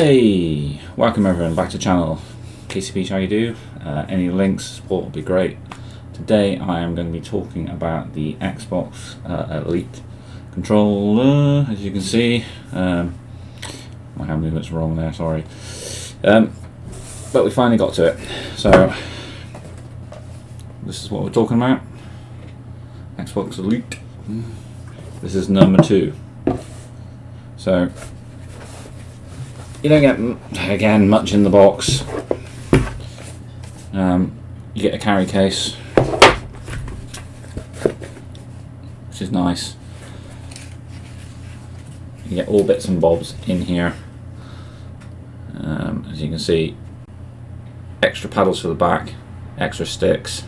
Hey, welcome everyone back to the channel. KCP, how you do? Any links, support would be great. Today I am going to be talking about the Xbox Elite controller. As you can see, my hand movement's wrong there, sorry. But we finally got to it. So this is what we're talking about. Xbox Elite. This is number 2. So you don't get, again, much in the box. You get a carry case, which is nice. You get all bits and bobs in here. As you can see, extra paddles for the back, extra sticks,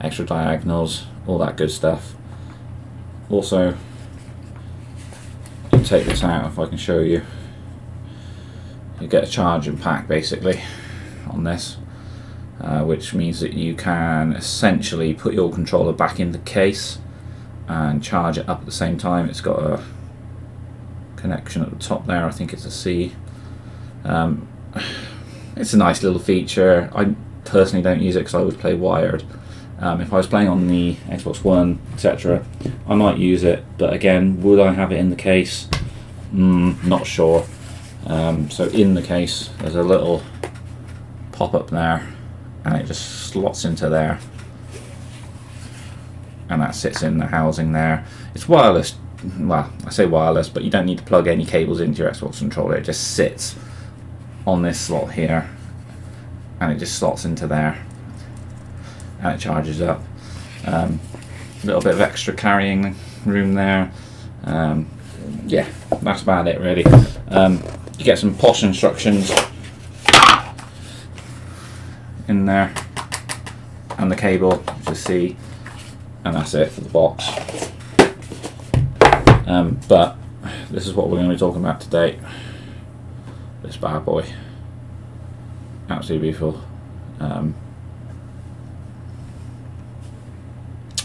extra diagonals, all that good stuff. Also, you can take this out if I can show you. You get a charging pack basically on this, which means that you can essentially put your controller back in the case and charge it up at the same time. It's got a connection at the top there, I think it's a C. It's a nice little feature. I personally don't use it because I always play wired. If I was playing on the Xbox One, etc., I might use it, but again, would I have it in the case? Not sure. So in the case there's a little pop-up there and it just slots into there, and that sits in the housing there. It's wireless, well, I say wireless, but you don't need to plug any cables into your Xbox controller. It just sits on this slot here and it just slots into there and it charges up. A little bit of extra carrying room there. Yeah, that's about it really. You get some posh instructions in there and the cable, which is C, and that's it for the box. But this is what we're going to be talking about today. This bad boy, absolutely beautiful.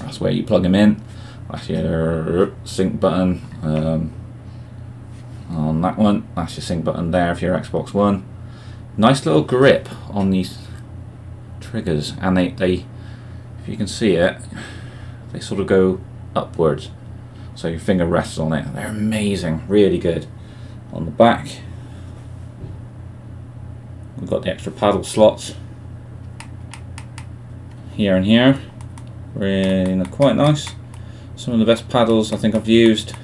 That's where you plug them in. That's your sync button. On that one, that's your sync button there for your Xbox One. Nice little grip on these triggers, and they if you can see it, they sort of go upwards, so your finger rests on it. They're amazing, really good. On the back, we've got the extra paddle slots here and here. Really quite nice. Some of the best paddles I think I've used.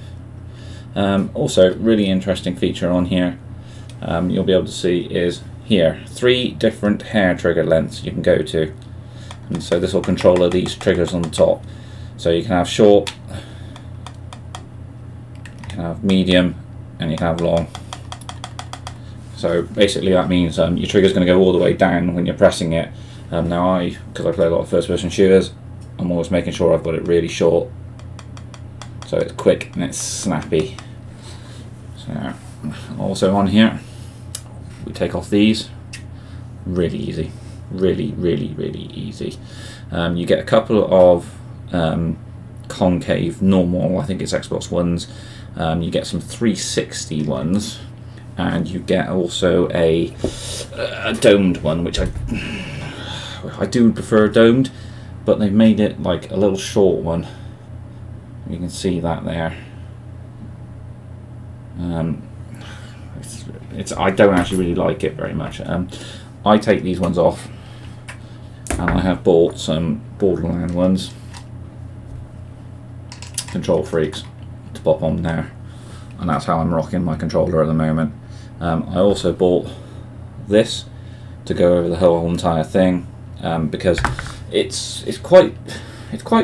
Also, really interesting feature on here, you'll be able to see is here 3 different hair trigger lengths you can go to, and so this will control these triggers on the top. So you can have short, you can have medium, and you can have long. So basically that means your trigger is going to go all the way down when you're pressing it. Now because I play a lot of first person shooters, I'm always making sure I've got it really short, so it's quick and it's snappy. So also on here, we take off these. Really easy, really easy. You get a couple of concave normal, I think it's Xbox Ones. You get some 360 ones, and you get also a domed one, which I do prefer domed, but they've made it like a little short one. You can see that there. I don't actually really like it very much. I take these ones off, and I have bought some Borderland ones, Control Freaks, to pop on there, and that's how I'm rocking my controller at the moment. I also bought this to go over the whole entire thing, because it's quite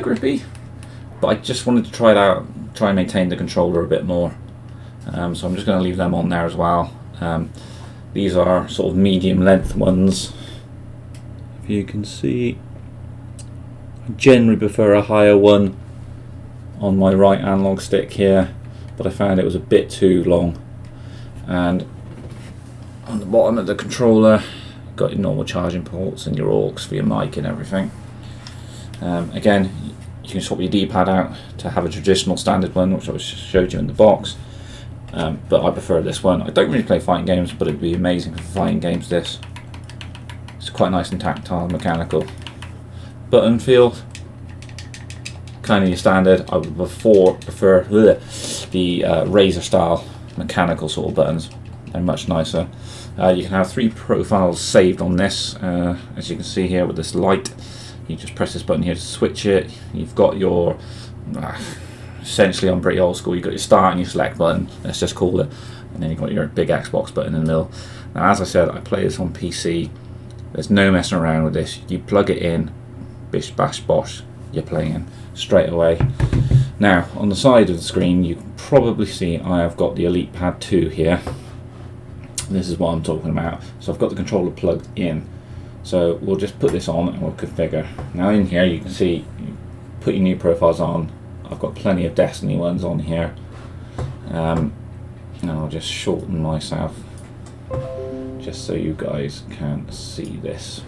grippy, but I just wanted to try it out, try and maintain the controller a bit more. So I'm just going to leave them on there as well. These are sort of medium length ones. If you can see, I generally prefer a higher one on my right analog stick here, but I found it was a bit too long. And on the bottom of the controller, you've got your normal charging ports and your aux for your mic and everything. Again, you can swap your D-pad out to have a traditional standard one, which I showed you in the box. but I prefer this one. I don't really play fighting games, but it'd be amazing for fighting games. This it's quite nice and tactile, mechanical. Button feel, kind of your standard. I would prefer the Razer style mechanical sort of buttons. They're much nicer. You can have 3 profiles saved on this, as you can see here with this light. You just press this button here to switch it. You've got your essentially, I'm pretty old school, you've got your start and your select button, let's just call it, and then you've got your big Xbox button in the middle. Now, as I said, I play this on PC. There's no messing around with this. You plug it in, bish bash bosh, you're playing straight away. Now, on the side of the screen, you can probably see I have got the Elite Pad 2 here. This is what I'm talking about. So I've got the controller plugged in. So we'll just put this on and we'll configure. Now in here you can see, you put your new profiles on. I've got plenty of Destiny ones on here. And I'll just shorten myself just so you guys can see this.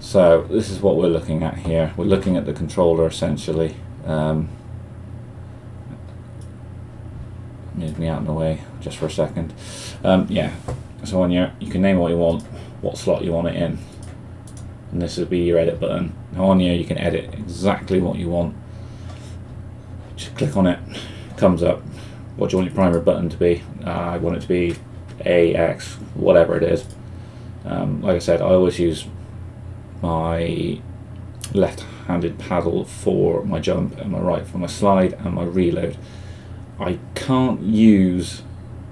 So this is what we're looking at here. We're looking at the controller essentially. Move me out of the way just for a second. Yeah, so on here you can name what you want, what slot you want it in, and this will be your edit button. Now on here you can edit exactly what you want. Just click on it, comes up. What do you want your primary button to be? I want it to be A, X, whatever it is. Like I said, I always use my left-handed paddle for my jump and my right for my slide and my reload. I can't use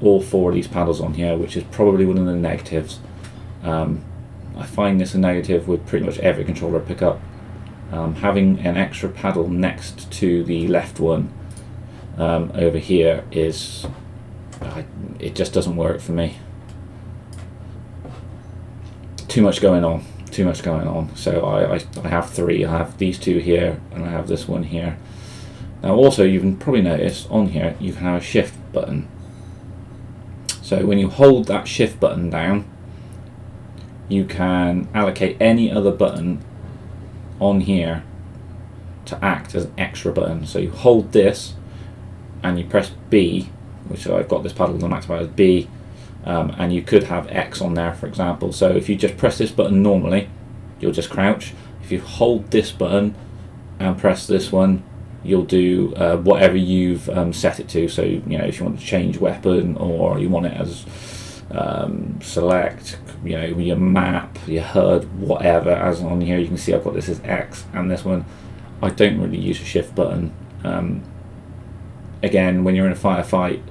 all 4 of these paddles on here, which is probably one of the negatives. I find this a negative with pretty much every controller I pick up. Having an extra paddle next to the left one over here is, it just doesn't work for me. Too much going on. So I have 3. I have these 2 here and I have this one here. Now also, you can probably notice on here you can have a shift button. So when you hold that shift button down, you can allocate any other button on here to act as an extra button. So you hold this and you press B, which I've got this paddle maxed out as B, and you could have X on there, for example. So if you just press this button normally, you'll just crouch. If you hold this button and press this one, you'll do whatever you've set it to. So you know, if you want to change weapon, or you want it as select, you know, your map, your HUD, whatever. As on here you can see I've got this as X, and this one I don't really use a shift button. Again, when you're in a firefight,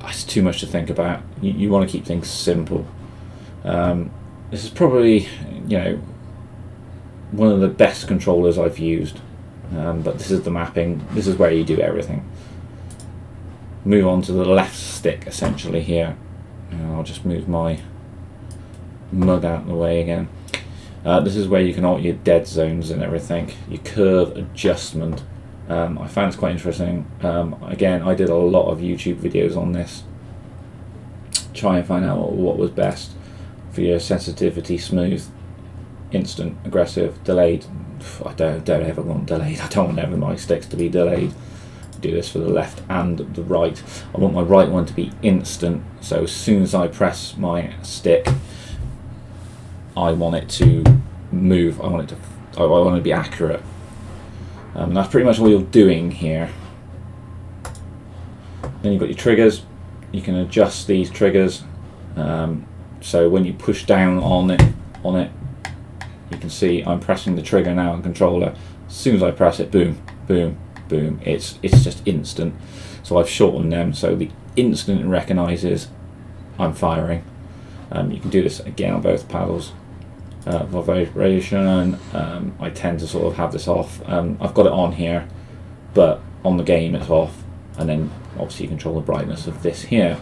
it's too much to think about. You want to keep things simple. This is probably, you know, one of the best controllers I've used. But this is the mapping. This is where you do everything. Move on to the left stick essentially here. And I'll just move my mug out of the way again. This is where you can alter your dead zones and everything. Your curve adjustment. I found this quite interesting. Again, I did a lot of YouTube videos on this. Try and find out what was best for your sensitivity, smooth, instant, aggressive, delayed. I don't ever want delayed. I don't want ever my sticks to be delayed. Do this for the left and the right. I want my right one to be instant. So as soon as I press my stick, I want it to move. I want it to be accurate. That's pretty much all you're doing here. Then you've got your triggers. You can adjust these triggers. So when you push down on it, you can see I'm pressing the trigger now on controller. As soon as I press it, boom, boom, boom. It's just instant. So I've shortened them so the instant it recognises I'm firing. You can do this again on both paddles. For vibration, I tend to sort of have this off. I've got it on here, but on the game it's off. And then obviously you control the brightness of this here.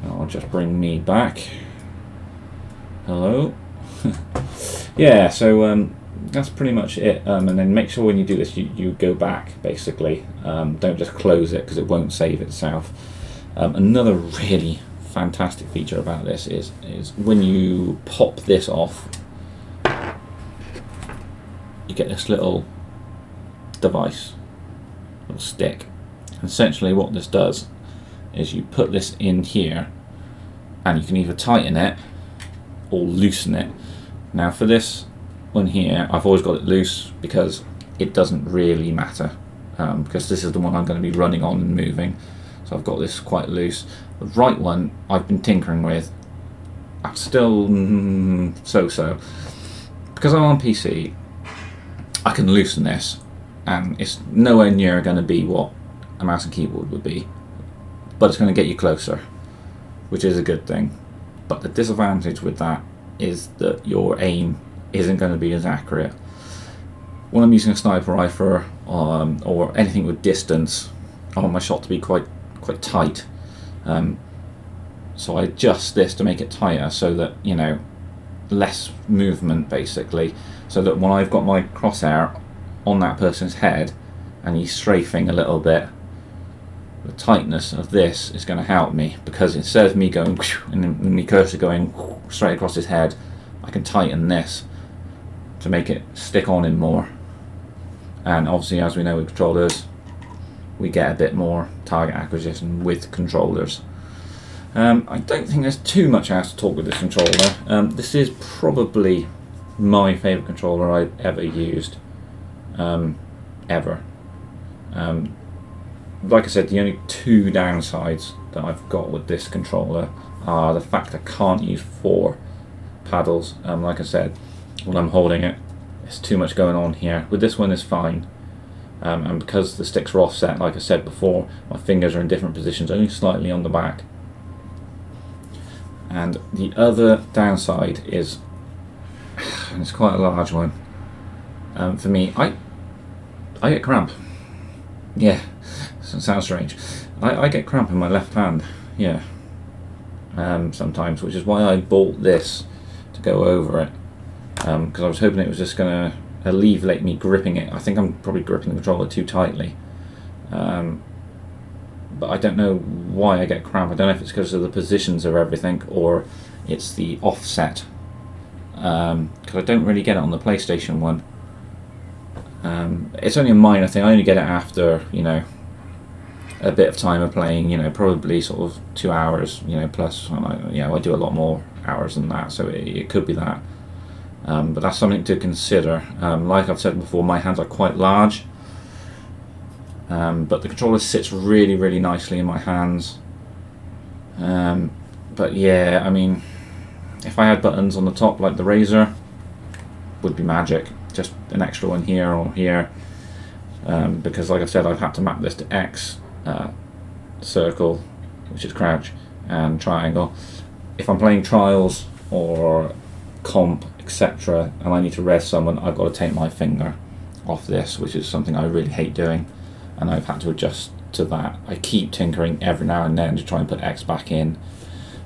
So I'll just bring me back. Hello. Yeah, so that's pretty much it. And then make sure when you do this you go back basically. Don't just close it because it won't save itself. Another really fantastic feature about this is when you pop this off, you get this little device, little stick. And essentially what this does is you put this in here, and you can either tighten it or loosen it. Now for this one here, I've always got it loose because it doesn't really matter, because this is the one I'm going to be running on and moving, so I've got this quite loose. The right one I've been tinkering with. I'm still so-so. Because I'm on PC, I can loosen this, and it's nowhere near going to be what a mouse and keyboard would be, but it's going to get you closer, which is a good thing. But the disadvantage with that is that your aim isn't going to be as accurate. When I'm using a sniper rifle or anything with distance, I want my shot to be quite tight. So I adjust this to make it tighter, so that, you know, less movement basically, so that when I've got my crosshair on that person's head and he's strafing a little bit, the tightness of this is going to help me, because instead of me going and my cursor going straight across his head, I can tighten this to make it stick on him more. And obviously, as we know with controllers, we get a bit more target acquisition with controllers. I don't think there's too much else to talk with this controller. This is probably my favourite controller I've ever used. Ever. Like I said, the only two downsides that I've got with this controller are the fact I can't use 4 paddles. Like I said, when I'm holding it, there's too much going on here. With this one, it's fine. And because the sticks are offset, like I said before, my fingers are in different positions, only slightly on the back. And the other downside is, and it's quite a large one, for me, I get cramp. Yeah, it sounds strange. I get cramp in my left hand, yeah, sometimes, which is why I bought this to go over it, because I was hoping it was just going to alleviate me gripping it. I think I'm probably gripping the controller too tightly. But I don't know why I get cramp. I don't know if it's because of the positions of everything, or it's the offset, because I don't really get it on the PlayStation one. It's only a minor thing. I only get it after, you know, a bit of time of playing, you know, probably sort of 2 hours, you know, plus, I do a lot more hours than that, so it could be that. But that's something to consider. Like I've said before, my hands are quite large. But the controller sits really, really nicely in my hands. But yeah, I mean, if I had buttons on the top like the Razer, would be magic. Just an extra one here or here. Because like I said, I've had to map this to X, circle, which is crouch, and triangle. If I'm playing trials or comp, etc., and I need to res someone, I've got to take my finger off this, which is something I really hate doing. And I've had to adjust to that. I keep tinkering every now and then to try and put X back in.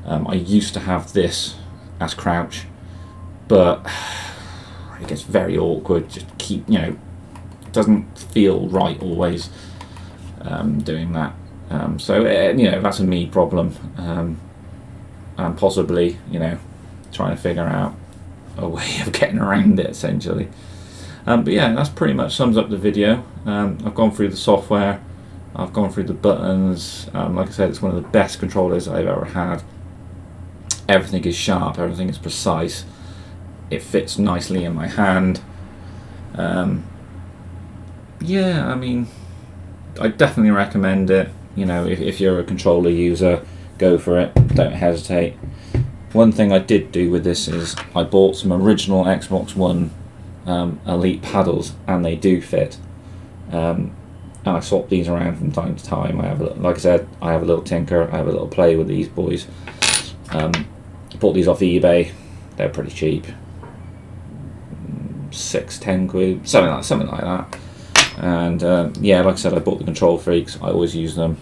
I used to have this as crouch, but it gets very awkward. Just keep, you know, it doesn't feel right always doing that. So you know, that's a me problem, and possibly, you know, trying to figure out a way of getting around it essentially. But yeah, that's pretty much sums up the video. I've gone through the software, I've gone through the buttons. Like I said, it's one of the best controllers I've ever had. Everything is sharp, everything is precise, it fits nicely in my hand. Yeah, I mean, I definitely recommend it. You know, if you're a controller user, go for it, don't hesitate. One thing I did do with this is I bought some original Xbox One Elite paddles, and they do fit. And I swap these around from time to time. I have, like I said, I have a little tinker, I have a little play with these boys. Bought these off eBay. They're pretty cheap, 6-10 quid, something like that. And yeah, like I said, I bought the Control Freaks. I always use them.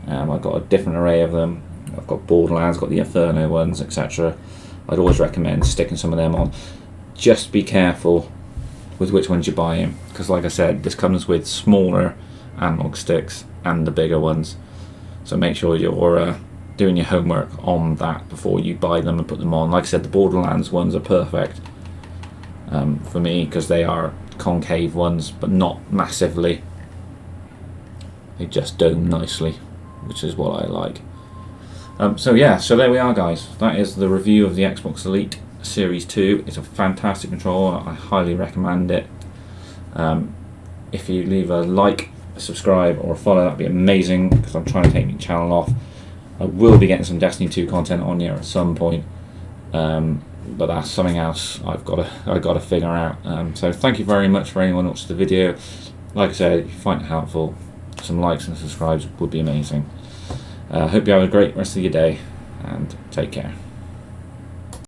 I've got a different array of them. I've got Borderlands, got the Inferno ones, etc. I'd always recommend sticking some of them on. Just be careful with which ones you buy in, because like I said, this comes with smaller analog sticks and the bigger ones, so make sure you're doing your homework on that before you buy them and put them on. Like I said, the Borderlands ones are perfect for me, because they are concave ones, but not massively. They just dome nicely, which is what I like. So yeah, so there we are, guys. That is the review of the Xbox Elite Series 2. It's a fantastic controller. I highly recommend it. If you leave a like, a subscribe, or a follow, that'd be amazing, because I'm trying to take my channel off. I will be getting some Destiny 2 content on here at some point, but that's something else I've got to figure out. So thank you very much for anyone who watched the video. Like I said, if you find it helpful, some likes and subscribes would be amazing. Hope you have a great rest of your day, and take care.